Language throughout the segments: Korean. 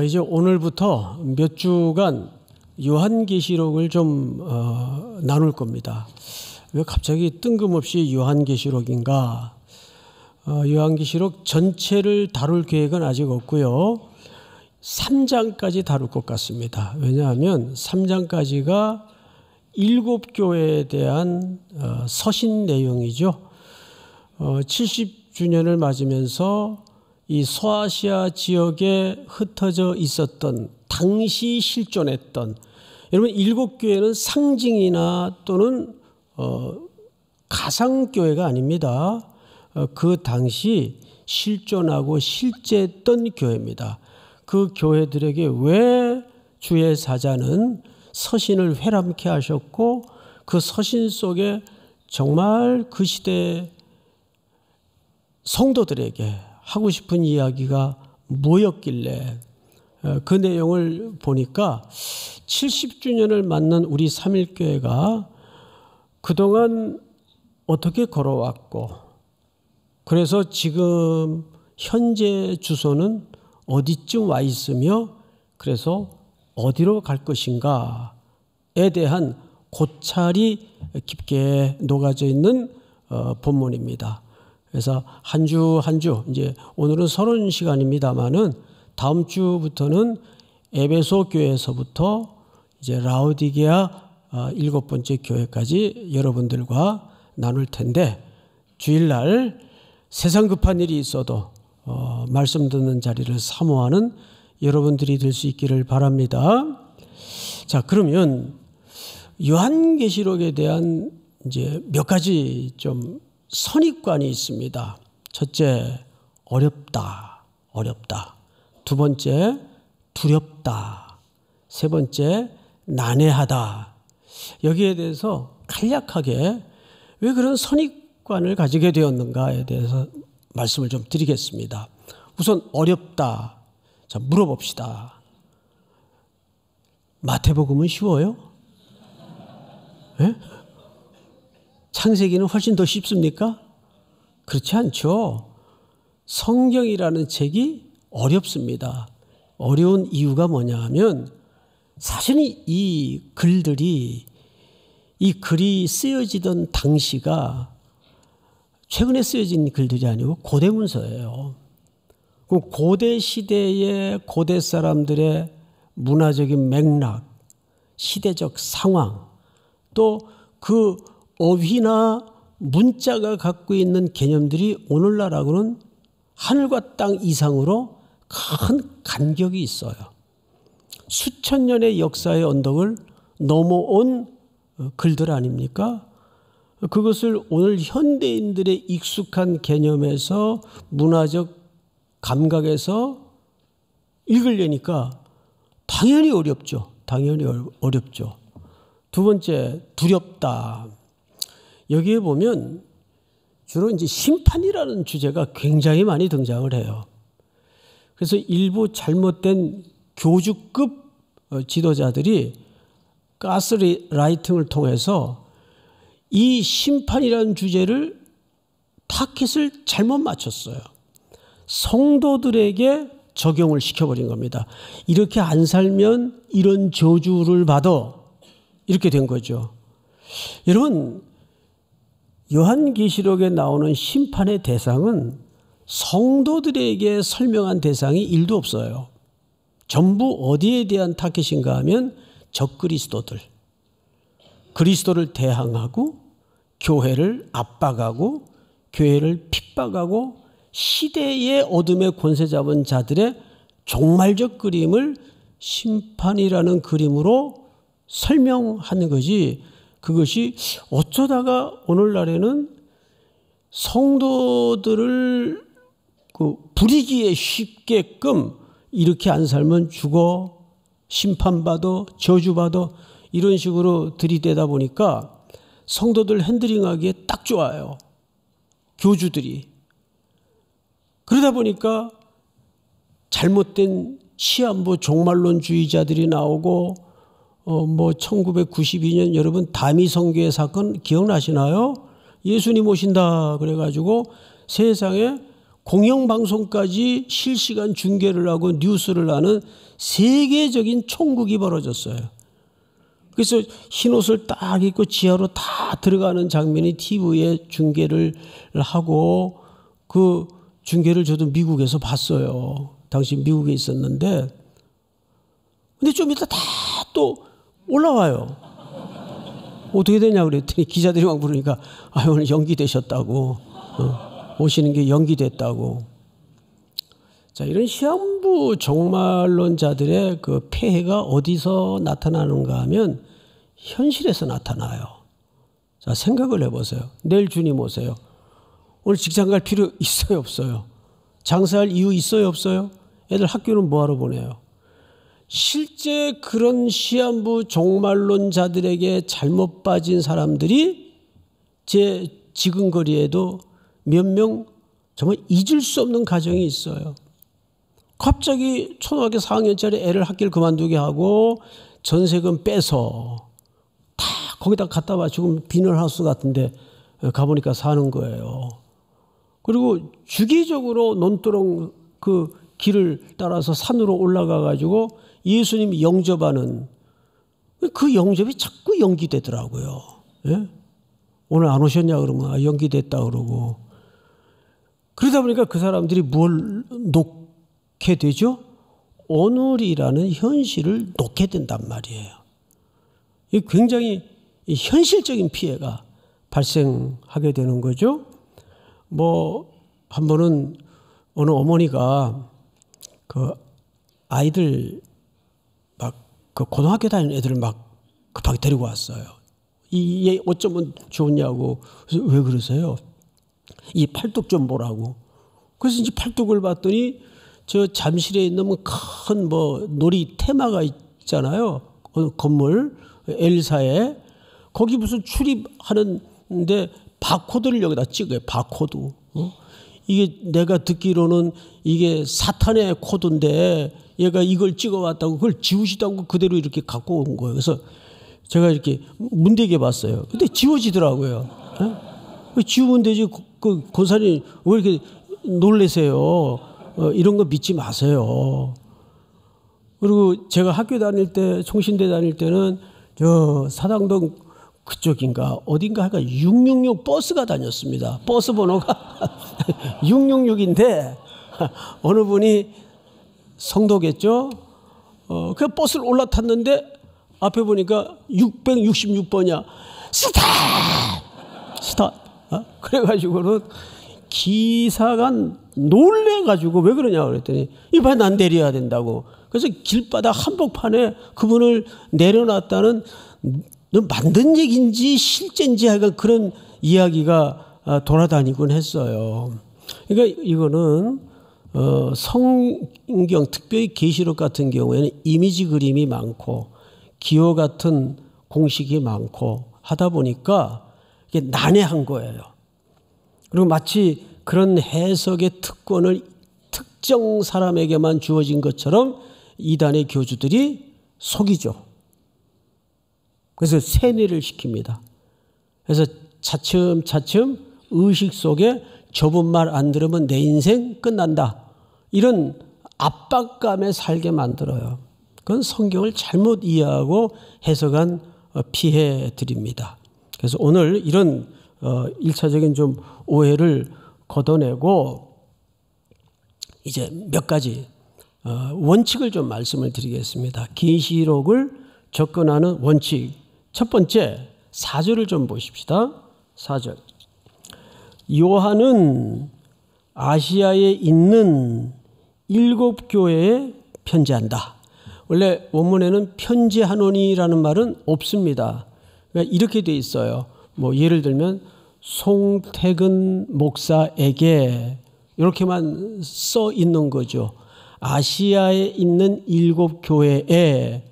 이제 오늘부터 몇 주간 요한계시록을 좀 나눌 겁니다. 왜 갑자기 뜬금없이 요한계시록인가? 요한계시록 전체를 다룰 계획은 아직 없고요. 3장까지 다룰 것 같습니다. 왜냐하면 3장까지가 7교회에 대한 서신 내용이죠. 70주년을 맞으면서 이 소아시아 지역에 흩어져 있었던 당시 실존했던, 여러분 7교회는 상징이나 또는 가상교회가 아닙니다. 그 당시 실존하고 실제했던 교회입니다. 그 교회들에게 왜 주의 사자는 서신을 회람케 하셨고 그 서신 속에 정말 그 시대 성도들에게 하고 싶은 이야기가 뭐였길래, 그 내용을 보니까 70주년을 맞는 우리 삼일교회가 그동안 어떻게 걸어왔고, 그래서 지금 현재 주소는 어디쯤 와 있으며 그래서 어디로 갈 것인가에 대한 고찰이 깊게 녹아져 있는 본문입니다. 그래서 한 주 한 주, 이제 오늘은 서론 시간입니다만은 다음 주부터는 에베소 교회에서부터 이제 라오디게아 7번째 교회까지 여러분들과 나눌 텐데, 주일날 세상 급한 일이 있어도 말씀 듣는 자리를 사모하는 여러분들이 될 수 있기를 바랍니다. 자, 그러면 요한계시록에 대한 이제 몇 가지 좀 선입관이 있습니다. 첫째, 어렵다. 두 번째, 두렵다. 세 번째, 난해하다. 여기에 대해서 간략하게 왜 그런 선입관을 가지게 되었는가에 대해서 말씀을 좀 드리겠습니다. 우선 어렵다. 자, 물어봅시다. 마태복음은 쉬워요? 네? 창세기는 훨씬 더 쉽습니까? 그렇지 않죠. 성경이라는 책이 어렵습니다. 어려운 이유가 뭐냐 하면 사실 이 글이 쓰여지던 당시가 최근에 쓰여진 글들이 아니고 고대 문서예요. 고대 시대의 고대 사람들의 문화적인 맥락, 시대적 상황, 또 그 어휘나 문자가 갖고 있는 개념들이 오늘날하고는 하늘과 땅 이상으로 큰 간격이 있어요. 수천 년의 역사의 언덕을 넘어온 글들 아닙니까? 그것을 오늘 현대인들의 익숙한 개념에서 문화적 감각에서 읽으려니까 당연히 어렵죠. 두 번째, 두렵다. 여기에 보면 주로 이제 심판이라는 주제가 굉장히 많이 등장을 해요. 그래서 일부 잘못된 교주급 지도자들이 가스라이팅을 통해서 이 심판이라는 주제를 타깃을 잘못 맞췄어요. 성도들에게 적용을 시켜버린 겁니다. 이렇게 안 살면 이런 저주를 받아. 이렇게 된 거죠. 여러분, 요한계시록에 나오는 심판의 대상은 성도들에게 설명한 대상이 1도 없어요. 전부 어디에 대한 타깃인가 하면 적그리스도들. 그리스도를 대항하고 교회를 압박하고 교회를 핍박하고 시대의 어둠의 권세 잡은 자들의 종말적 그림을 심판이라는 그림으로 설명하는 거지, 그것이 어쩌다가 오늘날에는 성도들을 부리기에 쉽게끔 이렇게 안 살면 죽어, 심판받아, 저주받아, 이런 식으로 들이대다 보니까 성도들 핸들링하기에 딱 좋아요. 교주들이. 그러다 보니까 잘못된 시한부 종말론주의자들이 나오고, 1992년 여러분 다미성교회 사건 기억나시나요? 예수님 오신다 그래가지고 세상에 공영방송까지 실시간 중계를 하고 뉴스를 하는 세계적인 총극이 벌어졌어요. 그래서 흰옷을 딱 입고 지하로 다 들어가는 장면이 TV에 중계를 하고 그 중계를 저도 미국에서 봤어요. 당시 미국에 있었는데 근데 좀 이따 다 또 올라와요. 어떻게 되냐 그랬더니 기자들이 막 부르니까 오늘 연기되셨다고 오시는 게 연기됐다고. 자, 이런 시한부 종말론자들의 그 폐해가 어디서 나타나는가 하면 현실에서 나타나요. 자, 생각을 해보세요. 내일 주님 오세요. 오늘 직장 갈 필요 있어요, 없어요? 장사할 이유 있어요, 없어요? 애들 학교는 뭐하러 보내요? 실제 그런 시한부 종말론자들에게 잘못 빠진 사람들이 제 지근거리에도 몇 명 정말 잊을 수 없는 가정이 있어요. 갑자기 초등학교 4학년짜리 애를 학교를 그만두게 하고 전세금 빼서 다 거기다 갖다 봐. 지금 비닐하우스 같은데 가보니까 사는 거예요. 그리고 주기적으로 논두렁 그 길을 따라서 산으로 올라가 가지고 예수님이 영접하는 그 영접이 자꾸 연기되더라고요. 예? 오늘 안 오셨냐 그러면 연기됐다 그러고. 그러다 보니까 그 사람들이 뭘 놓게 되죠? 오늘이라는 현실을 놓게 된단 말이에요. 이 굉장히 현실적인 피해가 발생하게 되는 거죠. 뭐 한 번은 어느 어머니가 그 아이들 막 그 고등학교 다니는 애들을 막 급하게 데리고 왔어요. 이 어쩌면 좋냐고. 그래서 왜 그러세요? 이 팔뚝 좀 보라고. 그래서 이제 팔뚝을 봤더니 저 잠실에 있는 큰 뭐 놀이 테마가 있잖아요. 건물 L사에 거기 무슨 출입하는데 바코드를 여기다 찍어요. 바코드. 이게 내가 듣기로는 이게 사탄의 코드인데 얘가 이걸 찍어왔다고 그걸 지우지도 않고 그대로 이렇게 갖고 온 거예요. 그래서 제가 이렇게 문대게 봤어요. 근데 지워지더라고요. 지우면 되지. 그 권사님 왜 이렇게 놀래세요? 이런 거 믿지 마세요. 그리고 제가 학교 다닐 때, 총신대 다닐 때는 저 사당동 그쪽인가 어딘가 하여간 666 버스가 다녔습니다. 버스 번호가 666인데 어느 분이 성도겠죠? 그 버스를 올라탔는데 앞에 보니까 666번이야. 스탑! 그래가지고는 기사가 놀래가지고 왜 그러냐 그랬더니 이봐 난 내려야 된다고. 그래서 길바닥 한복판에 그분을 내려놨다는 만든 얘기인지 실제인지 하여간 그런 이야기가 돌아다니곤 했어요. 그러니까 이거는 성경 특별히 계시록 같은 경우에는 이미지 그림이 많고 기호 같은 공식이 많고 하다 보니까 이게 난해한 거예요. 그리고 마치 그런 해석의 특권을 특정 사람에게만 주어진 것처럼 이단의 교주들이 속이죠. 그래서 세뇌를 시킵니다. 그래서 차츰차츰 의식 속에 저분 말 안 들으면 내 인생 끝난다. 이런 압박감에 살게 만들어요. 그건 성경을 잘못 이해하고 해석한 피해들입니다. 그래서 오늘 이런 1차적인 좀 오해를 걷어내고 이제 몇 가지 원칙을 좀 말씀을 드리겠습니다. 계시록을 접근하는 원칙. 첫 번째 4절을 좀 보십시다. 4절. 요한은 아시아에 있는 7 교회에 편지한다. 원래 원문에는 편지하노니라는 말은 없습니다. 그러니까 이렇게 돼 있어요. 뭐 예를 들면 송태근 목사에게 이렇게만 써 있는 거죠. 아시아에 있는 7 교회에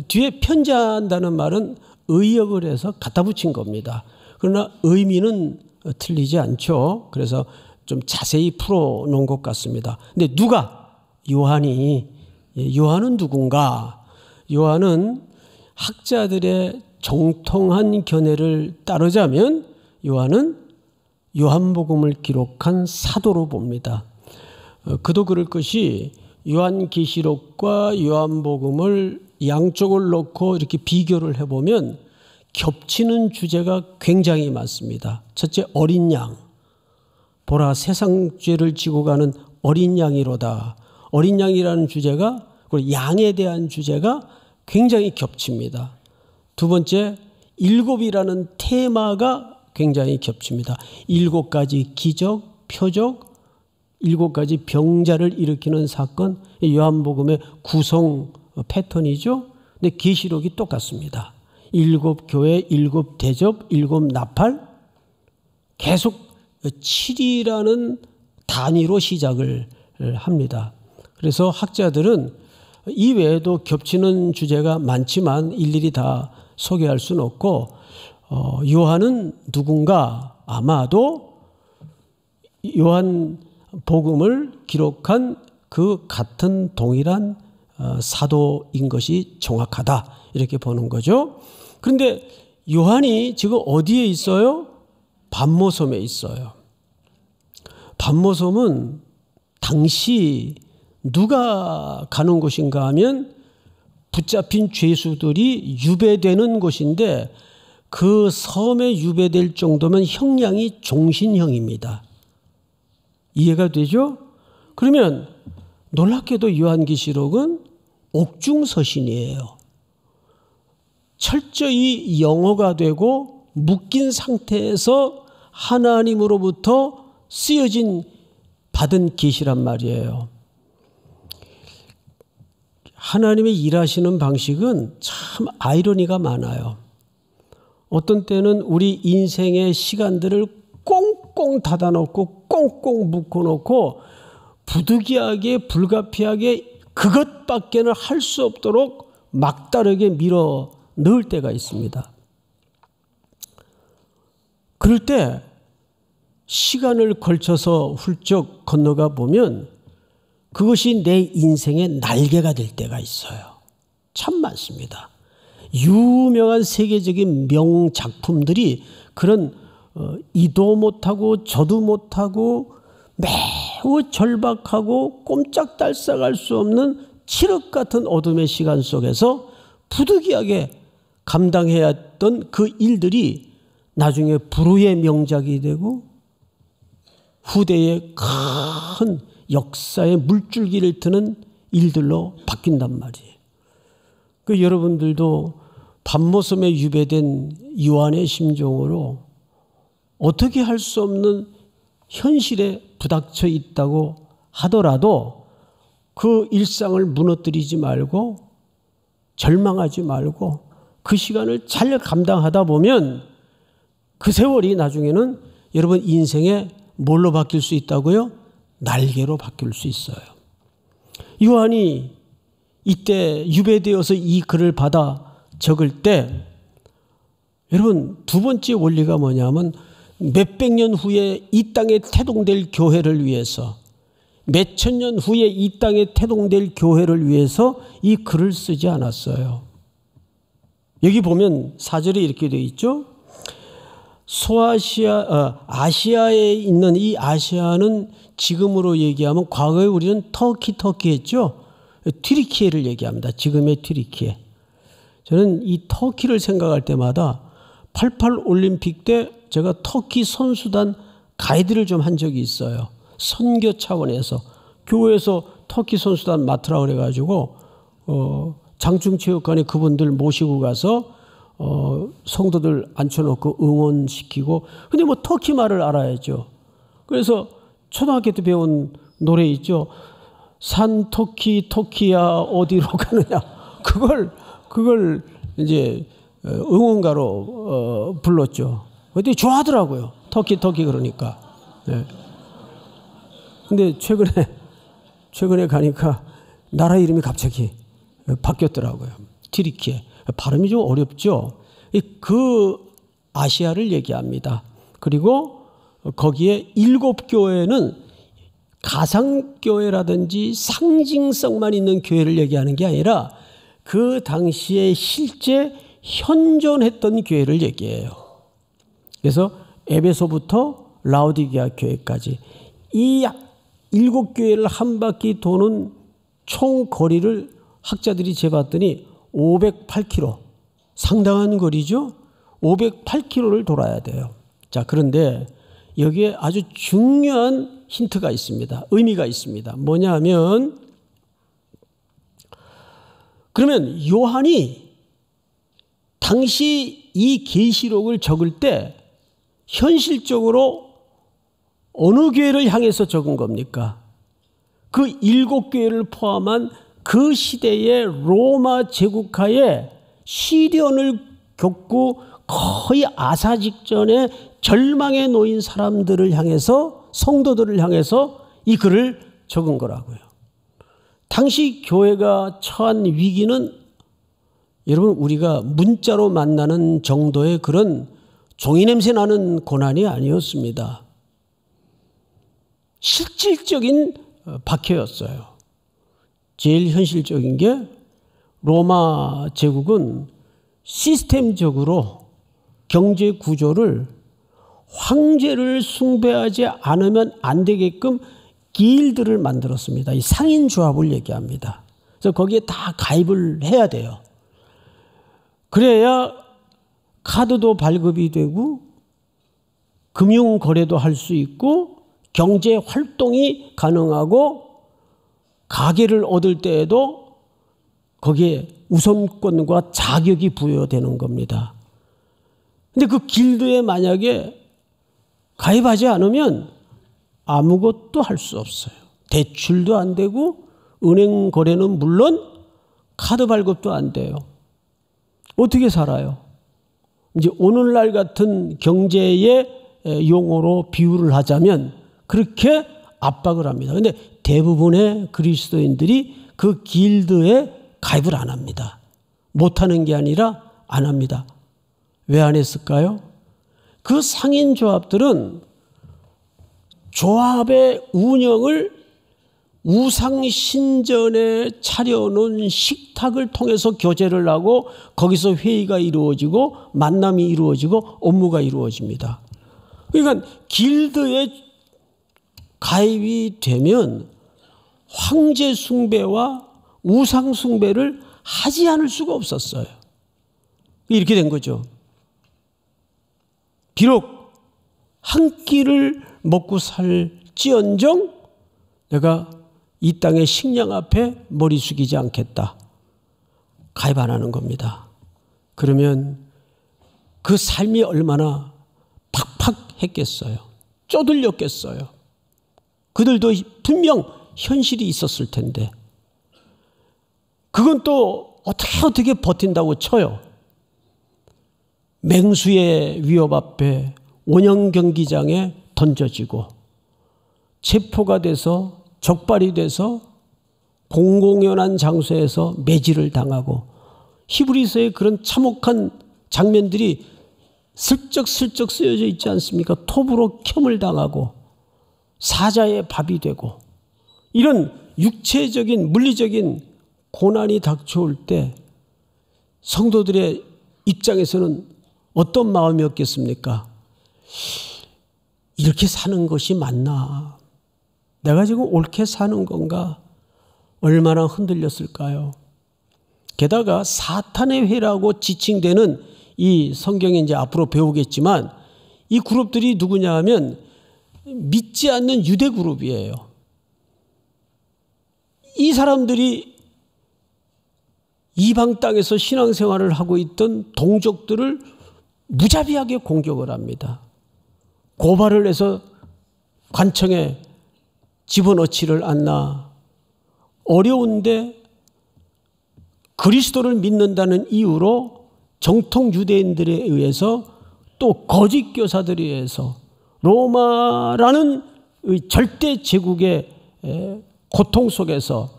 뒤에 편지한다는 말은 의역을 해서 갖다 붙인 겁니다. 그러나 의미는 틀리지 않죠. 그래서 좀 자세히 풀어놓은 것 같습니다. 근데 누가? 요한이. 요한은 누군가? 요한은 학자들의 정통한 견해를 따르자면 요한은 요한복음을 기록한 사도로 봅니다. 그도 그럴 것이 요한계시록과 요한복음을 양쪽을 놓고 이렇게 비교를 해보면 겹치는 주제가 굉장히 많습니다. 첫째, 어린 양. 보라, 세상 죄를 지고 가는 어린 양이로다. 어린 양이라는 주제가, 그리고 양에 대한 주제가 굉장히 겹칩니다. 두 번째, 일곱이라는 테마가 굉장히 겹칩니다. 7가지 기적, 표적, 7가지 병자를 일으키는 사건, 요한복음의 구성 패턴이죠. 근데 계시록이 똑같습니다. 7교회, 7대접, 7나팔, 계속 7이라는 단위로 시작을 합니다. 그래서 학자들은 이 외에도 겹치는 주제가 많지만 일일이 다 소개할 수는 없고, 요한은 누군가, 아마도 요한복음을 기록한 그 같은 동일한 사도인 것이 정확하다, 이렇게 보는 거죠. 그런데 요한이 지금 어디에 있어요? 반모섬에 있어요. 반모섬은 당시 누가 가는 곳인가 하면 붙잡힌 죄수들이 유배되는 곳인데, 그 섬에 유배될 정도면 형량이 종신형입니다. 이해가 되죠? 그러면 놀랍게도 요한계시록은 옥중서신이에요. 철저히 영어가 되고 묶인 상태에서 하나님으로부터 쓰여진 받은 계시란 말이에요. 하나님의 일하시는 방식은 참 아이러니가 많아요. 어떤 때는 우리 인생의 시간들을 꽁꽁 닫아놓고 꽁꽁 묶어놓고 부득이하게 불가피하게 그것밖에는 할 수 없도록 막다르게 밀어 넣을 때가 있습니다. 그럴 때 시간을 걸쳐서 훌쩍 건너가 보면 그것이 내 인생의 날개가 될 때가 있어요. 참 많습니다. 유명한 세계적인 명작품들이 그런 이도 못하고 저도 못하고 매우 절박하고 꼼짝달싹할 수 없는 칠흑 같은 어둠의 시간 속에서 부득이하게 감당해야 했던 그 일들이 나중에 불후의 명작이 되고 후대의 큰 역사의 물줄기를 트는 일들로 바뀐단 말이에요. 그 여러분들도 반모섬에 유배된 요한의 심정으로 어떻게 할 수 없는 현실에 부닥쳐 있다고 하더라도 그 일상을 무너뜨리지 말고 절망하지 말고 그 시간을 잘 감당하다 보면 그 세월이 나중에는 여러분 인생에 뭘로 바뀔 수 있다고요? 날개로 바뀔 수 있어요. 요한이 이때 유배되어서 이 글을 받아 적을 때 여러분 두 번째 원리가 뭐냐면 몇백 년 후에 이 땅에 태동될 교회를 위해서 몇천 년 후에 이 땅에 태동될 교회를 위해서 이 글을 쓰지 않았어요. 여기 보면 4절에 이렇게 되어 있죠. 아시아에 있는 이 아시아는 지금으로 얘기하면 과거에 우리는 터키 했죠. 튀르키예를 얘기합니다. 지금의 튀르키예. 저는 이 터키를 생각할 때마다 88 올림픽 때 제가 터키 선수단 가이드를 좀 한 적이 있어요. 선교 차원에서 교회에서 터키 선수단 맡으라 그래가지고 장충체육관에 그분들 모시고 가서 성도들 앉혀놓고 응원시키고, 근데 뭐 터키 말을 알아야죠. 그래서 초등학교 때 배운 노래 있죠. 산 토키야 어디로 가느냐. 그걸 이제 응원가로 불렀죠. 그때 좋아하더라고요. 터키 그러니까. 네. 근데 최근에 가니까 나라 이름이 갑자기 바뀌었더라고요. 튀르키예. 발음이 좀 어렵죠. 그 아시아를 얘기합니다. 그리고 거기에 7교회는 가상교회라든지 상징성만 있는 교회를 얘기하는 게 아니라 그 당시에 실제 현존했던 교회를 얘기해요. 그래서 에베소부터 라오디게아 교회까지 이 7교회를 한 바퀴 도는 총 거리를 학자들이 재봤더니 508km, 상당한 거리죠. 508km를 돌아야 돼요. 자, 그런데 여기에 아주 중요한 힌트가 있습니다. 의미가 있습니다. 뭐냐 하면, 그러면 요한이 당시 이 계시록을 적을 때 현실적으로 어느 교회를 향해서 적은 겁니까? 그 7교회를 포함한 그 시대의 로마 제국하에 시련을 겪고 거의 아사 직전에 절망에 놓인 사람들을 향해서, 성도들을 향해서 이 글을 적은 거라고요. 당시 교회가 처한 위기는 여러분 우리가 문자로 만나는 정도의 그런 종이 냄새 나는 고난이 아니었습니다. 실질적인 박해였어요. 제일 현실적인 게 로마 제국은 시스템적으로 경제 구조를 황제를 숭배하지 않으면 안 되게끔 길드를 만들었습니다. 이 상인조합을 얘기합니다. 그래서 거기에 다 가입을 해야 돼요. 그래야 카드도 발급이 되고 금융 거래도 할 수 있고 경제 활동이 가능하고 가게를 얻을 때에도 거기에 우선권과 자격이 부여되는 겁니다. 근데 그 길드에 만약에 가입하지 않으면 아무것도 할 수 없어요. 대출도 안 되고 은행 거래는 물론 카드 발급도 안 돼요. 어떻게 살아요? 이제 오늘날 같은 경제의 용어로 비유를 하자면 그렇게 압박을 합니다. 그런데 대부분의 그리스도인들이 그 길드에 가입을 안 합니다. 못하는 게 아니라 안 합니다. 왜 안 했을까요? 그 상인조합들은 조합의 운영을 우상신전에 차려놓은 식탁을 통해서 교제를 하고 거기서 회의가 이루어지고 만남이 이루어지고 업무가 이루어집니다. 그러니까 길드에 가입이 되면 황제 숭배와 우상 숭배를 하지 않을 수가 없었어요. 이렇게 된 거죠. 비록 한 끼를 먹고 살지언정 내가 이 땅의 식량 앞에 머리 숙이지 않겠다. 가입 안 하는 겁니다. 그러면 그 삶이 얼마나 팍팍했겠어요. 쪼들렸겠어요. 그들도 분명 현실이 있었을 텐데 그건 또 어떻게 버틴다고 쳐요. 맹수의 위협 앞에 원형 경기장에 던져지고 체포가 돼서 적발이 돼서 공공연한 장소에서 매질을 당하고 히브리서의 그런 참혹한 장면들이 슬쩍슬쩍 쓰여져 있지 않습니까? 톱으로 켬을 당하고 사자의 밥이 되고 이런 육체적인 물리적인 고난이 닥쳐올 때 성도들의 입장에서는 어떤 마음이었겠습니까? 이렇게 사는 것이 맞나? 내가 지금 옳게 사는 건가? 얼마나 흔들렸을까요? 게다가 사탄의 회라고 지칭되는 이 성경에 이제 앞으로 배우겠지만 이 그룹들이 누구냐 하면 믿지 않는 유대 그룹이에요. 이 사람들이 이방 땅에서 신앙생활을 하고 있던 동족들을 무자비하게 공격을 합니다. 고발을 해서 관청에 집어넣지를 않나. 어려운데 그리스도를 믿는다는 이유로 정통 유대인들에 의해서 또 거짓 교사들에 의해서 로마라는 절대 제국의 고통 속에서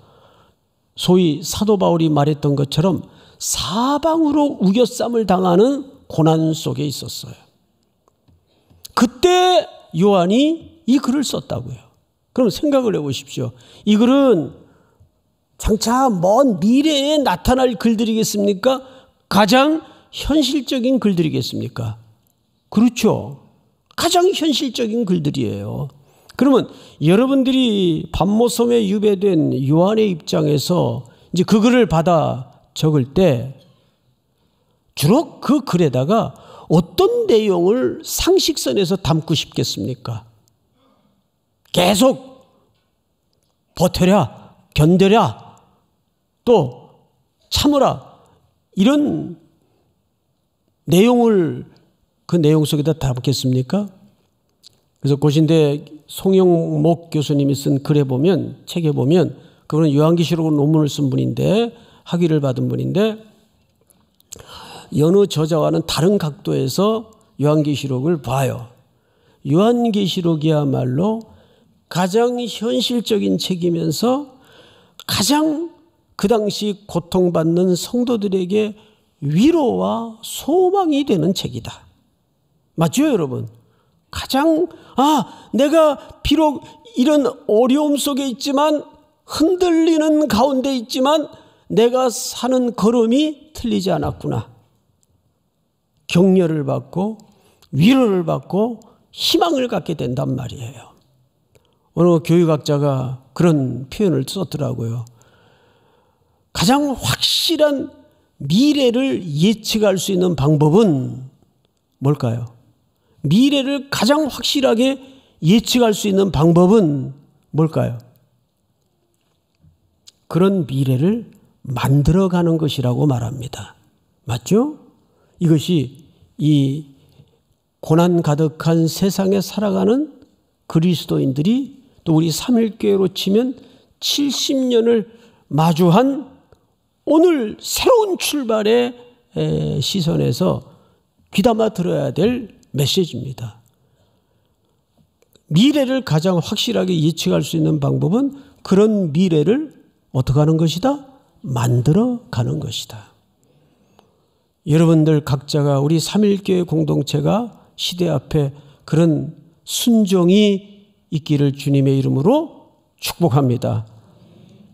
소위 사도 바울이 말했던 것처럼 사방으로 우겨쌈을 당하는 고난 속에 있었어요. 그때 요한이 이 글을 썼다고요. 그럼 생각을 해보십시오. 이 글은 장차 먼 미래에 나타날 글들이겠습니까? 가장 현실적인 글들이겠습니까? 그렇죠. 가장 현실적인 글들이에요. 그러면 여러분들이 반모섬에 유배된 요한의 입장에서 이제 그 글을 받아 적을 때 주로 그 글에다가 어떤 내용을 상식선에서 담고 싶겠습니까? 계속 버텨라, 견뎌라, 또 참으라, 이런 내용을 그 내용 속에다 담겠습니까? 그래서 고신대 송영목 교수님이 쓴 글에 보면, 책에 보면, 그분은 요한계시록 논문을 쓴 분인데, 학위를 받은 분인데, 여느 저자와는 다른 각도에서 요한계시록을 봐요. 요한계시록이야말로 가장 현실적인 책이면서 가장 그 당시 고통받는 성도들에게 위로와 소망이 되는 책이다. 맞죠, 여러분? 가장 내가 비록 이런 어려움 속에 있지만, 흔들리는 가운데 있지만 내가 사는 걸음이 틀리지 않았구나. 격려를 받고 위로를 받고 희망을 갖게 된단 말이에요. 어느 교육학자가 그런 표현을 썼더라고요. 가장 확실한 미래를 예측할 수 있는 방법은 뭘까요? 미래를 가장 확실하게 예측할 수 있는 방법은 뭘까요? 그런 미래를 만들어가는 것이라고 말합니다. 맞죠? 이것이 이 고난 가득한 세상에 살아가는 그리스도인들이, 또 우리 삼일교회로 치면 70년을 마주한 오늘 새로운 출발의 시선에서 귀담아 들어야 될 메시지입니다. 미래를 가장 확실하게 예측할 수 있는 방법은 그런 미래를 어떻게 하는 것이다? 만들어 가는 것이다. 여러분들 각자가, 우리 삼일교회 공동체가 시대 앞에 그런 순종이 있기를 주님의 이름으로 축복합니다.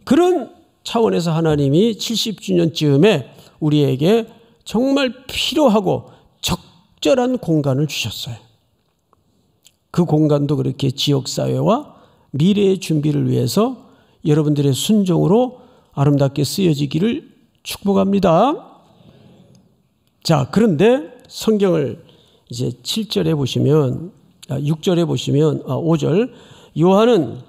그런 차원에서 하나님이 70주년쯤에 우리에게 정말 필요하고 적절한 공간을 주셨어요. 그 공간도 그렇게 지역사회와 미래의 준비를 위해서 여러분들의 순종으로 아름답게 쓰여지기를 축복합니다. 자, 그런데 성경을 이제 7절에 보시면, 6절에 보시면, 5절, 요한은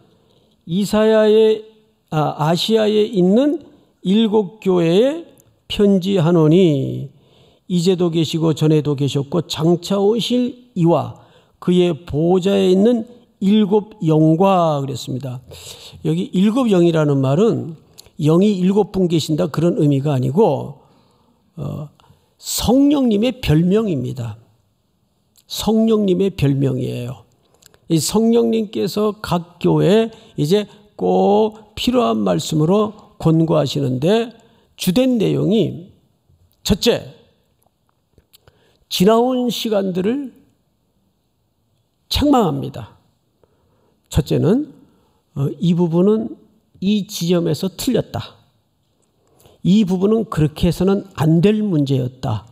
아시아에 있는 7교회에 편지하노니 이제도 계시고 전에도 계셨고 장차 오실 이와 그의 보좌에 있는 7 영과 그랬습니다. 여기 7 영이라는 말은 영이 7분 계신다 그런 의미가 아니고 성령님의 별명입니다. 성령님의 별명이에요. 이 성령님께서 각 교회에 이제 꼭 필요한 말씀으로 권고하시는데, 주된 내용이 첫째, 지나온 시간들을 책망합니다. 첫째는 이 부분은 이 지점에서 틀렸다. 이 부분은 그렇게 해서는 안 될 문제였다.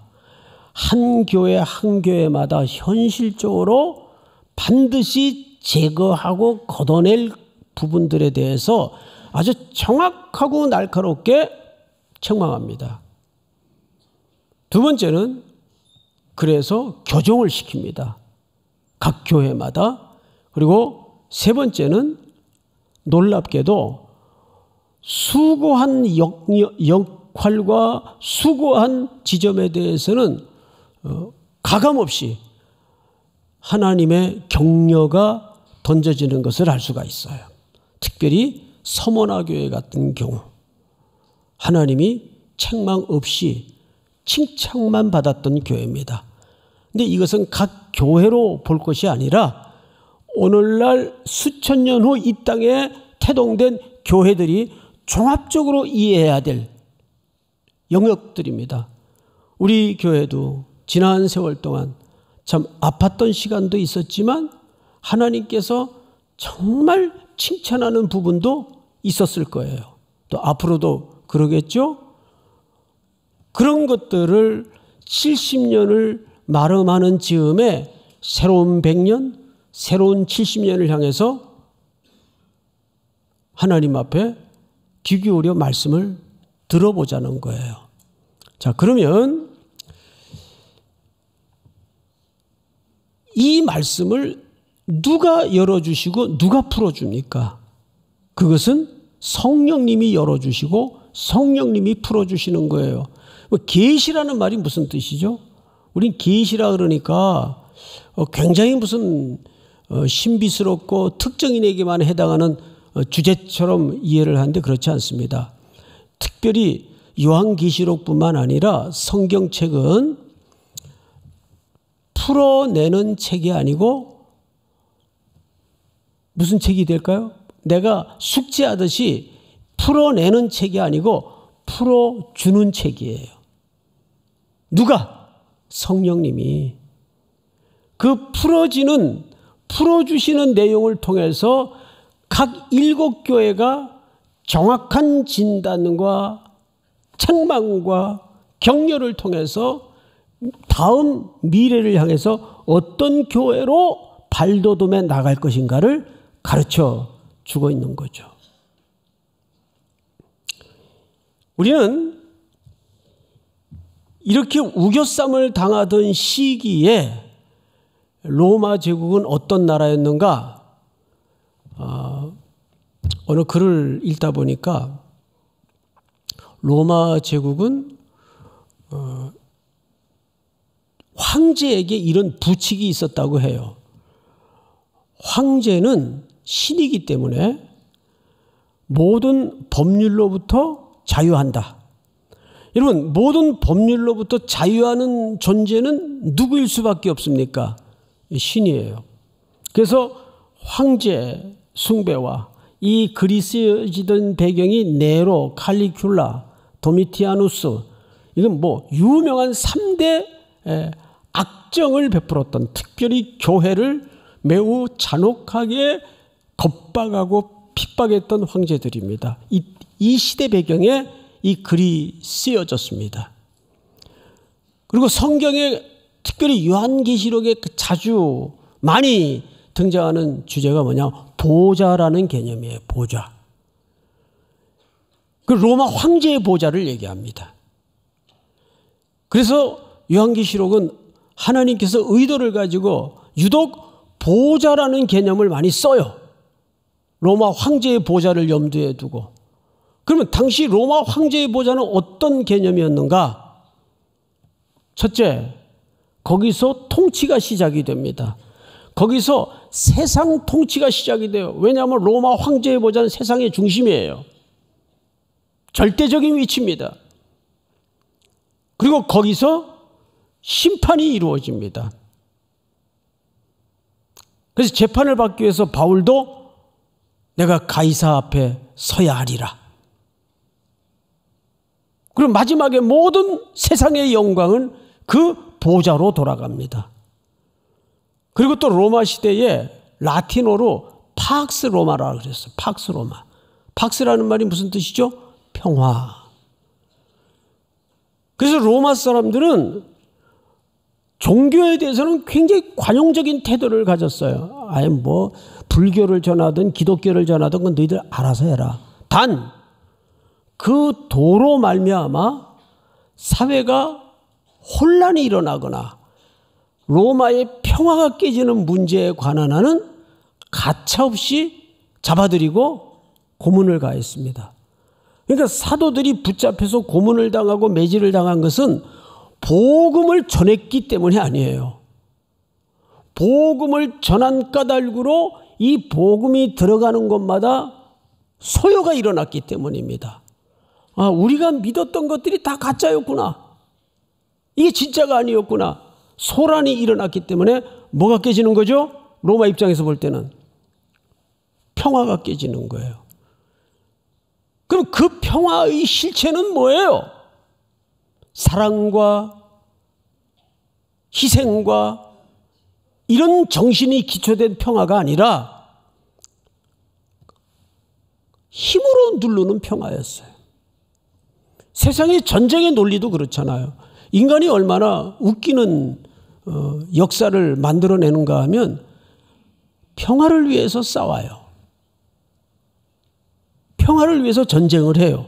한 교회 한 교회마다 현실적으로 반드시 제거하고 걷어낼 부분들에 대해서 아주 정확하고 날카롭게 책망합니다. 두 번째는 그래서 교정을 시킵니다. 각 교회마다. 그리고 세 번째는 놀랍게도 수고한 역할과 수고한 지점에 대해서는 가감없이 하나님의 격려가 던져지는 것을 알 수가 있어요. 특별히 서머나 교회 같은 경우 하나님이 책망 없이 칭찬만 받았던 교회입니다. 근데 이것은 각 교회로 볼 것이 아니라 오늘날 수천 년 후 이 땅에 태동된 교회들이 종합적으로 이해해야 될 영역들입니다. 우리 교회도 지난 세월 동안 참 아팠던 시간도 있었지만 하나님께서 정말 칭찬하는 부분도 있었을 거예요. 또 앞으로도 그러겠죠? 그런 것들을 70년을 마름하는 즈음에 새로운 100년, 새로운 70년을 향해서 하나님 앞에 귀 기울여 말씀을 들어보자는 거예요. 자, 그러면 이 말씀을 누가 열어주시고 누가 풀어줍니까? 그것은 성령님이 열어주시고 성령님이 풀어주시는 거예요. 계시라는 말이 무슨 뜻이죠? 우린 계시라 그러니까 굉장히 무슨 신비스럽고 특정인에게만 해당하는 주제처럼 이해를 하는데 그렇지 않습니다. 특별히 요한계시록뿐만 아니라 성경책은 풀어내는 책이 아니고 무슨 책이 될까요? 내가 숙제하듯이 풀어내는 책이 아니고 풀어주는 책이에요. 누가? 성령님이. 그 풀어주시는 내용을 통해서 각 7교회가 정확한 진단과 책망과 격려를 통해서 다음 미래를 향해서 어떤 교회로 발돋움해 나갈 것인가를 가르쳐 주고 있는 거죠. 우리는 이렇게 우겨쌈을 당하던 시기에 로마 제국은 어떤 나라였는가? 어느 글을 읽다 보니까 로마 제국은 황제에게 이런 부칙이 있었다고 해요. 황제는 신이기 때문에 모든 법률로부터 자유한다. 여러분, 모든 법률로부터 자유하는 존재는 누구일 수밖에 없습니까? 신이에요. 그래서 황제 숭배와 이 글이 쓰여지던 배경이 네로, 칼리큘라, 도미티아누스, 이건 유명한 3대 악정을 베풀었던, 특별히 교회를 매우 잔혹하게 겁박하고 핍박했던 황제들입니다. 이 시대 배경에 이 글이 쓰여졌습니다. 그리고 성경에 특별히 요한계시록에 자주 많이 등장하는 주제가 뭐냐? 보좌라는 개념이에요. 보좌. 그 로마 황제의 보좌를 얘기합니다. 그래서 요한계시록은 하나님께서 의도를 가지고 유독 보좌라는 개념을 많이 써요. 로마 황제의 보좌를 염두에 두고. 그러면 당시 로마 황제의 보좌는 어떤 개념이었는가? 첫째, 거기서 통치가 시작이 됩니다. 거기서 세상 통치가 시작이 돼요. 왜냐하면 로마 황제의 보좌는 세상의 중심이에요. 절대적인 위치입니다. 그리고 거기서 심판이 이루어집니다. 그래서 재판을 받기 위해서 바울도 내가 가이사 앞에 서야 하리라. 그리고 마지막에 모든 세상의 영광은 그 보좌로 돌아갑니다. 그리고 또 로마 시대에 라틴어로 팍스 로마라고 그랬어요. 팍스 로마. 팍스라는 말이 무슨 뜻이죠? 평화. 그래서 로마 사람들은 종교에 대해서는 굉장히 관용적인 태도를 가졌어요. 아예 불교를 전하든 기독교를 전하든 그건 너희들 알아서 해라. 단 그 도로 말미암아 사회가 혼란이 일어나거나 로마의 평화가 깨지는 문제에 관한 한은 가차없이 잡아들이고 고문을 가했습니다. 그러니까 사도들이 붙잡혀서 고문을 당하고 매질을 당한 것은 복음을 전했기 때문이 아니에요. 복음을 전한 까닭으로 이 복음이 들어가는 곳마다 소요가 일어났기 때문입니다. 우리가 믿었던 것들이 다 가짜였구나. 이게 진짜가 아니었구나. 소란이 일어났기 때문에 뭐가 깨지는 거죠? 로마 입장에서 볼 때는 평화가 깨지는 거예요. 그럼 그 평화의 실체는 뭐예요? 사랑과 희생과 이런 정신이 기초된 평화가 아니라 힘으로 누르는 평화였어요. 세상의 전쟁의 논리도 그렇잖아요. 인간이 얼마나 웃기는 역사를 만들어내는가 하면 평화를 위해서 싸워요. 평화를 위해서 전쟁을 해요.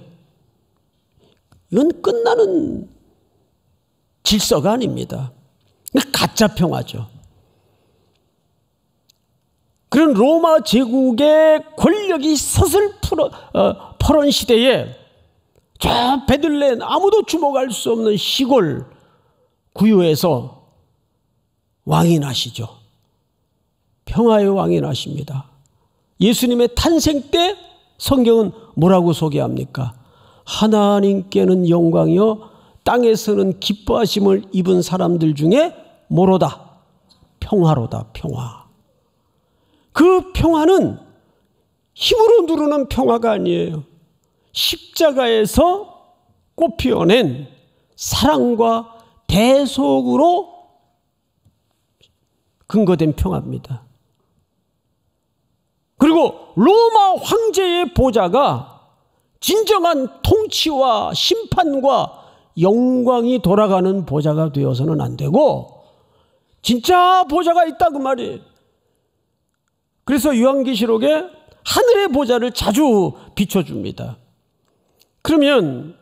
이건 끝나는 질서가 아닙니다. 가짜 평화죠. 그런 로마 제국의 권력이 서슬퍼런 시대에 저 베들레헴 아무도 주목할 수 없는 시골 구유에서 왕이 나시죠. 평화의 왕이 나십니다. 예수님의 탄생 때 성경은 뭐라고 소개합니까? 하나님께는 영광이요 땅에서는 기뻐하심을 입은 사람들 중에 뭐로다? 평화로다. 평화. 그 평화는 힘으로 누르는 평화가 아니에요. 십자가에서 꽃피어낸 사랑과 대속으로 근거된 평화입니다. 그리고 로마 황제의 보좌가 진정한 통치와 심판과 영광이 돌아가는 보좌가 되어서는 안 되고 진짜 보좌가 있다 그 말이에요. 그래서 요한계시록에 하늘의 보좌를 자주 비춰줍니다. 그러면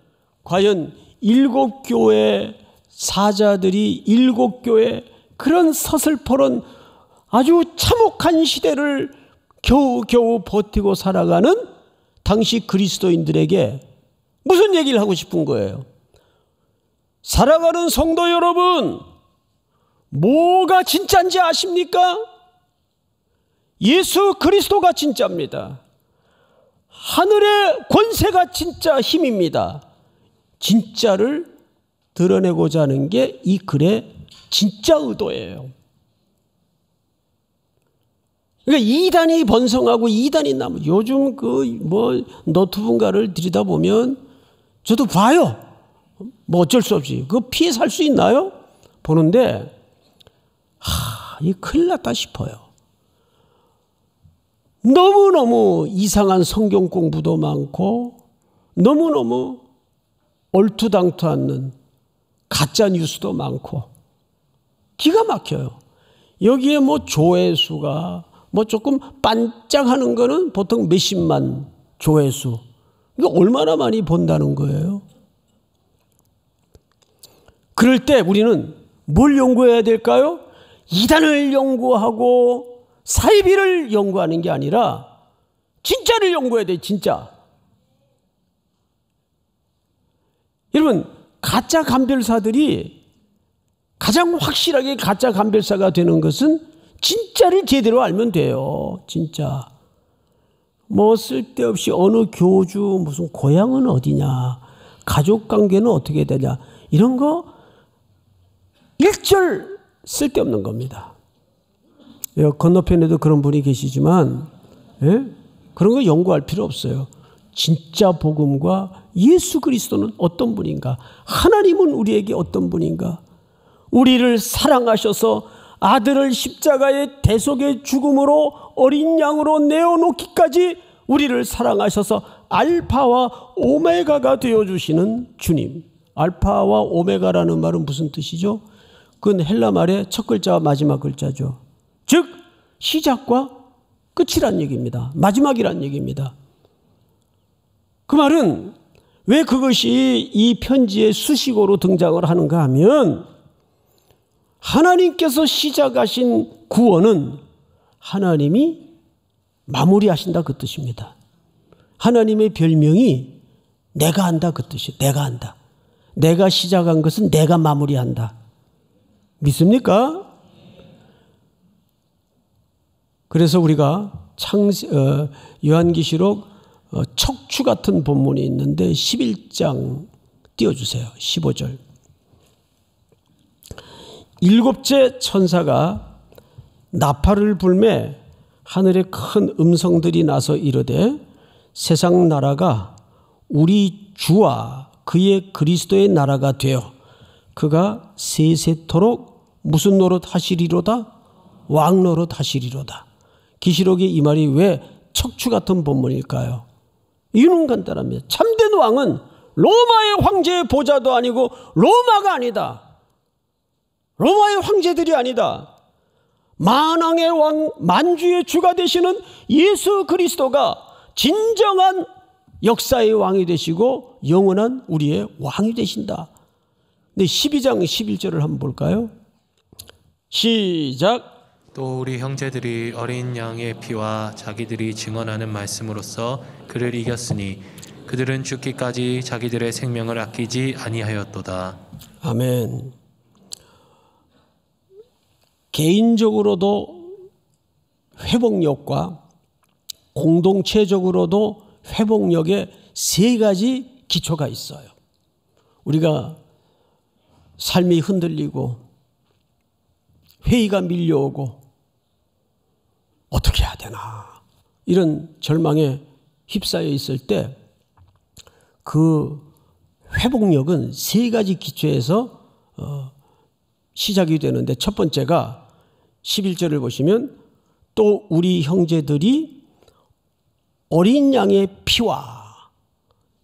과연 7교회 사자들이 7교회 그런 서슬퍼런 아주 참혹한 시대를 겨우겨우 버티고 살아가는 당시 그리스도인들에게 무슨 얘기를 하고 싶은 거예요? 살아가는 성도 여러분, 뭐가 진짜인지 아십니까? 예수 그리스도가 진짜입니다. 하늘의 권세가 진짜 힘입니다. 진짜를 드러내고자 하는 게 이 글의 진짜 의도예요. 그러니까 이단이 번성하고 이단이 나면 요즘 노트북가를 들여다보면 저도 봐요. 뭐 어쩔 수 없이. 그거 피해 살 수 있나요? 보는데 이 큰일 났다 싶어요. 너무너무 이상한 성경 공부도 많고 너무너무 얼토당토 않는 가짜 뉴스도 많고 기가 막혀요. 여기에 뭐 조회수가 뭐 조금 반짝하는 거는 보통 몇십만 조회수. 이거 얼마나 많이 본다는 거예요. 그럴 때 우리는 뭘 연구해야 될까요? 이단을 연구하고 사이비를 연구하는 게 아니라 진짜를 연구해야 돼. 진짜. 여러분 가짜 간별사들이 가장 확실하게 가짜 간별사가 되는 것은 진짜를 제대로 알면 돼요. 진짜. 뭐 쓸데없이 어느 교주 무슨 고향은 어디냐 가족관계는 어떻게 되냐 이런 거 일절 쓸데없는 겁니다. 건너편에도 그런 분이 계시지만 그런 거 연구할 필요 없어요. 진짜 복음과 예수 그리스도는 어떤 분인가, 하나님은 우리에게 어떤 분인가, 우리를 사랑하셔서 아들을 십자가의 대속의 죽음으로 어린 양으로 내어놓기까지 우리를 사랑하셔서 알파와 오메가가 되어주시는 주님. 알파와 오메가라는 말은 무슨 뜻이죠? 그건 헬라 말의 첫 글자와 마지막 글자죠. 즉 시작과 끝이란 얘기입니다. 마지막이란 얘기입니다. 그 말은 왜 그것이 이 편지의 수식어로 등장을 하는가 하면 하나님께서 시작하신 구원은 하나님이 마무리하신다 그 뜻입니다. 하나님의 별명이 내가 한다 그 뜻이에요. 내가 한다. 내가 시작한 것은 내가 마무리한다. 믿습니까? 그래서 우리가 요한계시록 척추 같은 본문이 있는데 11장 띄워주세요. 15절. 7째 천사가 나팔을 불매 하늘에 큰 음성들이 나서 이르되 세상 나라가 우리 주와 그의 그리스도의 나라가 되어 그가 세세토록 무슨 노릇 하시리로다? 왕 노릇 하시리로다. 계시록에 이 말이 왜 척추 같은 본문일까요? 이유는 간단합니다. 참된 왕은 로마의 황제의 보좌도 아니고 로마가 아니다. 로마의 황제들이 아니다. 만왕의 왕, 만주의 주가 되시는 예수 그리스도가 진정한 역사의 왕이 되시고 영원한 우리의 왕이 되신다. 네, 12장 11절을 한번 볼까요? 시작. 또 우리 형제들이 어린 양의 피와 자기들이 증언하는 말씀으로써 그를 이겼으니 그들은 죽기까지 자기들의 생명을 아끼지 아니하였도다. 아멘. 개인적으로도 회복력과 공동체적으로도 회복력에 세 가지 기초가 있어요. 우리가 삶이 흔들리고 회의가 밀려오고 어떻게 해야 되나 이런 절망에 휩싸여 있을 때 그 회복력은 세 가지 기초에서 시작이 되는데, 첫 번째가 11절을 보시면 또 우리 형제들이 어린 양의 피와,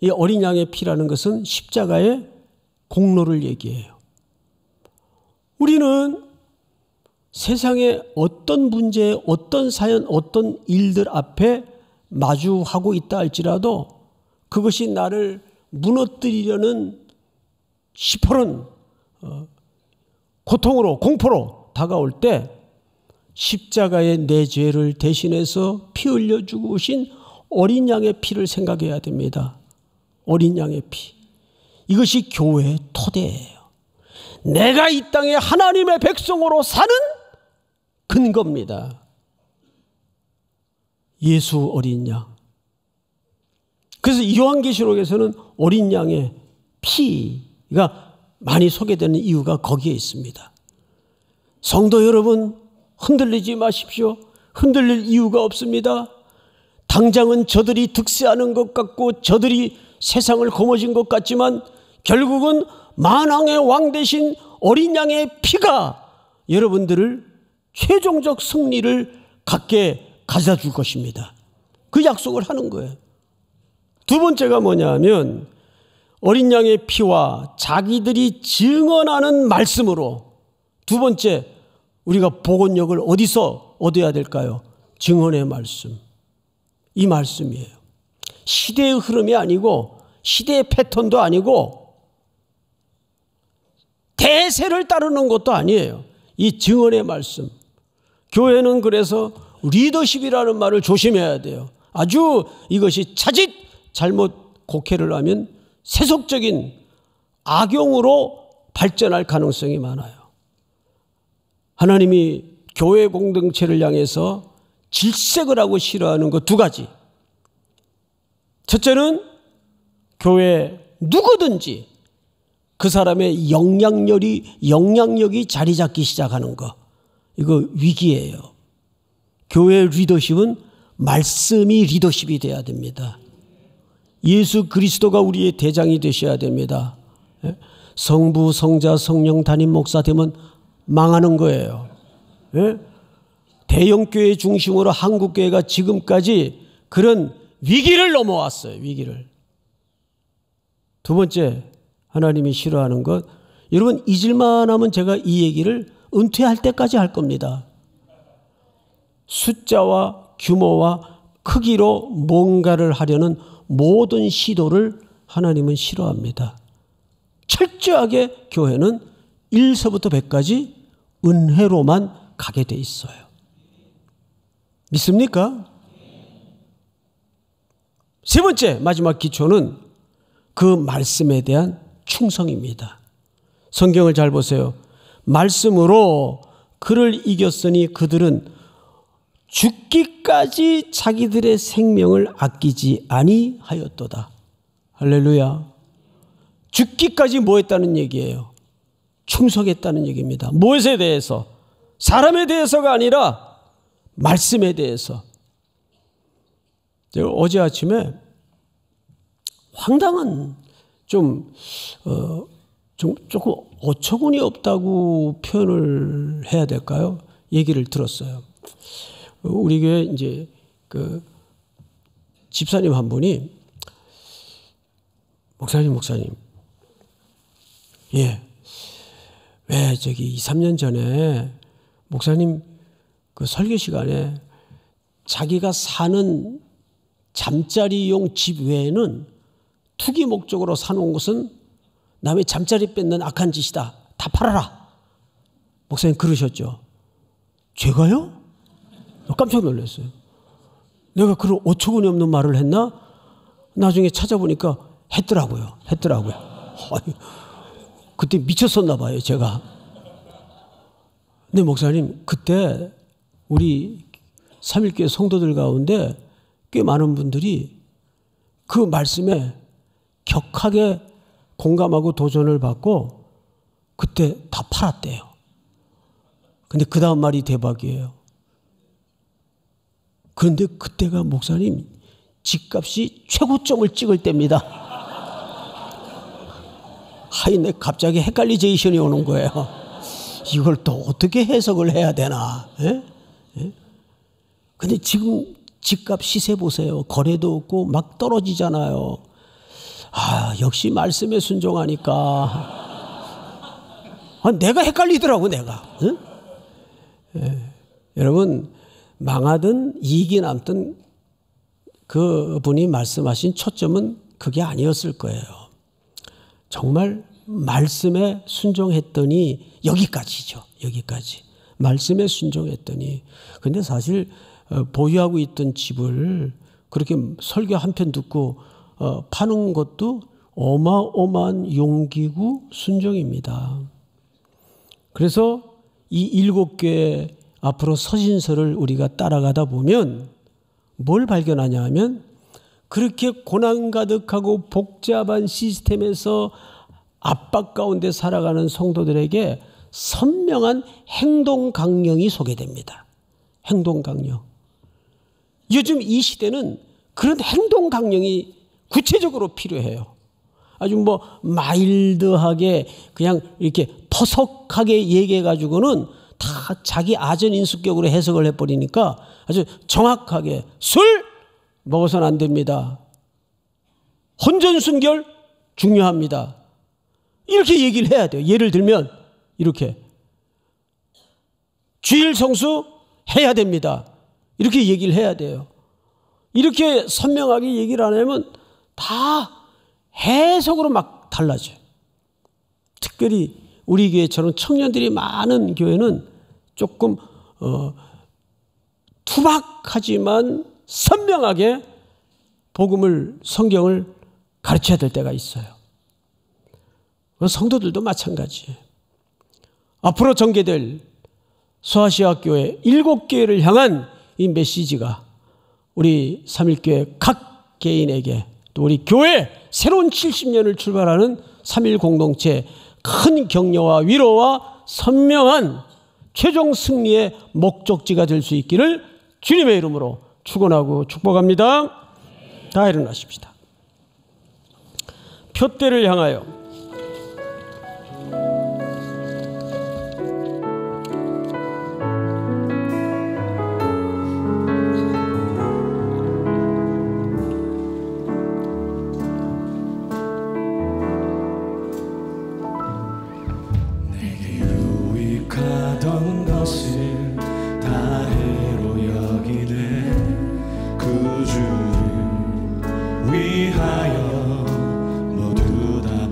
이 어린 양의 피라는 것은 십자가의 공로를 얘기해요. 우리는 세상의 어떤 문제, 어떤 사연, 어떤 일들 앞에 마주하고 있다 할지라도 그것이 나를 무너뜨리려는 시퍼런 고통으로, 공포로 다가올 때 십자가의 내 죄를 대신해서 피 흘려 죽으신 어린 양의 피를 생각해야 됩니다. 어린 양의 피. 이것이 교회의 토대예요. 내가 이 땅에 하나님의 백성으로 사는 근거입니다. 예수 어린 양. 그래서 요한계시록에서는 어린 양의 피가 많이 소개되는 이유가 거기에 있습니다. 성도 여러분, 흔들리지 마십시오. 흔들릴 이유가 없습니다. 당장은 저들이 득세하는 것 같고 저들이 세상을 거머쥔 것 같지만 결국은 만왕의 왕 되신 어린 양의 피가 여러분들을 최종적 승리를 갖게 가져다 줄 것입니다. 그 약속을 하는 거예요. 두 번째가 뭐냐 하면 어린 양의 피와 자기들이 증언하는 말씀으로, 두 번째 우리가 복원력을 어디서 얻어야 될까요? 증언의 말씀. 이 말씀이에요. 시대의 흐름이 아니고 시대의 패턴도 아니고 대세를 따르는 것도 아니에요. 이 증언의 말씀. 교회는 그래서 리더십이라는 말을 조심해야 돼요. 아주 이것이 자칫 잘못 곡해를 하면 세속적인 악용으로 발전할 가능성이 많아요. 하나님이 교회 공동체를 향해서 질색을 하고 싫어하는 것 두 가지. 첫째는 교회 누구든지 그 사람의 영향력이 자리 잡기 시작하는 것. 이거 위기예요. 교회의 리더십은 말씀이 리더십이 돼야 됩니다. 예수 그리스도가 우리의 대장이 되셔야 됩니다. 성부, 성자, 성령 담임 목사 되면 망하는 거예요. 대형교회 중심으로 한국교회가 지금까지 그런 위기를 넘어왔어요. 위기를. 두 번째, 하나님이 싫어하는 것. 여러분, 잊을만 하면 제가 이 얘기를 은퇴할 때까지 할 겁니다. 숫자와 규모와 크기로 뭔가를 하려는 모든 시도를 하나님은 싫어합니다. 철저하게 교회는 1서부터 100까지 은혜로만 가게 돼 있어요. 믿습니까? 세 번째, 마지막 기초는 그 말씀에 대한 충성입니다. 성경을 잘 보세요. 말씀으로 그를 이겼으니 그들은 죽기까지 자기들의 생명을 아끼지 아니하였도다. 할렐루야. 죽기까지 뭐 했다는 얘기예요? 충성했다는 얘기입니다. 무엇에 대해서? 사람에 대해서가 아니라 말씀에 대해서. 제가 어제 아침에 황당한 조금 어처구니 없다고 표현을 해야 될까요? 얘기를 들었어요. 우리 교회 이제 그 집사님 한 분이 목사님, 예, 왜 저기 2, 3년 전에 목사님 그 설교 시간에 자기가 사는 잠자리용 집 외에는 투기 목적으로 사놓은 것은 남의 잠자리 뺏는 악한 짓이다. 다 팔아라. 목사님 그러셨죠. 제가요? 깜짝 놀랐어요. 내가 그런 어처구니 없는 말을 했나? 나중에 찾아보니까 했더라고요. 그때 미쳤었나 봐요, 제가. 근데 목사님, 그때 우리 3.1교회 성도들 가운데 꽤 많은 분들이 그 말씀에 격하게 공감하고 도전을 받고 그때 다 팔았대요. 근데 그 다음 말이 대박이에요. 그런데 그때가 목사님 집값이 최고점을 찍을 때입니다. 하이네 갑자기 헷갈리제이션이 오는 거예요. 이걸 또 어떻게 해석을 해야 되나. 근데 지금 집값 시세 보세요. 거래도 없고 막 떨어지잖아요. 아, 역시 말씀에 순종하니까. 내가 헷갈리더라고, 내가. 여러분, 망하든 이익이 남든 그분이 말씀하신 초점은 그게 아니었을 거예요. 정말 말씀에 순종했더니 여기까지죠. 여기까지. 말씀에 순종했더니. 근데 사실 보유하고 있던 집을 그렇게 설교 한 편 듣고 파는 것도 어마어마한 용기고 순종입니다. 그래서 이 7교회 앞으로 서신서를 우리가 따라가다 보면 뭘 발견하냐 하면 그렇게 고난 가득하고 복잡한 시스템에서 압박 가운데 살아가는 성도들에게 선명한 행동 강령이 소개됩니다. 행동 강령. 요즘 이 시대는 그런 행동 강령이 구체적으로 필요해요. 아주 뭐 마일드하게 그냥 이렇게 퍼석하게 얘기해가지고는 다 자기 아전인수격으로 해석을 해버리니까 아주 정확하게 술 먹어서는 안 됩니다. 혼전순결 중요합니다. 이렇게 얘기를 해야 돼요. 예를 들면 이렇게 주일 성수 해야 됩니다. 이렇게 얘기를 해야 돼요. 이렇게 선명하게 얘기를 안 하면 다 해석으로 막 달라져요. 특별히 우리 교회처럼 청년들이 많은 교회는 조금 투박하지만 선명하게 복음을, 성경을 가르쳐야 될 때가 있어요. 성도들도 마찬가지예요. 앞으로 전개될 소아시아교회 7교회를 향한 이 메시지가 우리 3.1교회 각 개인에게 또 우리 교회 새로운 70년을 출발하는 3.1 공동체 큰 격려와 위로와 선명한 최종 승리의 목적지가 될 수 있기를 주님의 이름으로 축원하고 축복합니다. 다 일어나십시다. 표대를 향하여 위하여 모두 다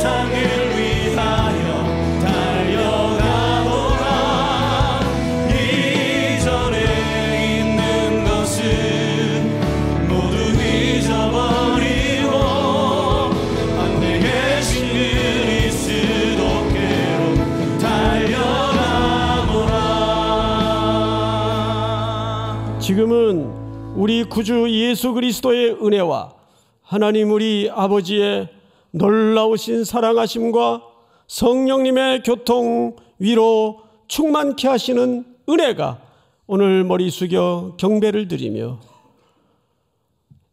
세상을 위하여 달려가노라. 이전에 있는 것은 모두 잊어버리고 안에 계신 그리스도께로 달려가노라. 지금은 우리 구주 예수 그리스도의 은혜와 하나님 우리 아버지의 놀라우신 사랑하심과 성령님의 교통, 위로 충만케 하시는 은혜가 오늘 머리 숙여 경배를 드리며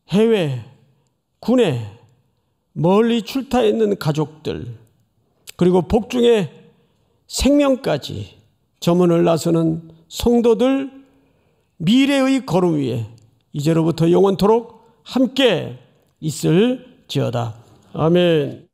해외, 군에 멀리 출타해 있는 가족들, 그리고 복중의 생명까지 저문을 나서는 성도들 미래의 걸음 위에 이제로부터 영원토록 함께 있을지어다. 아멘.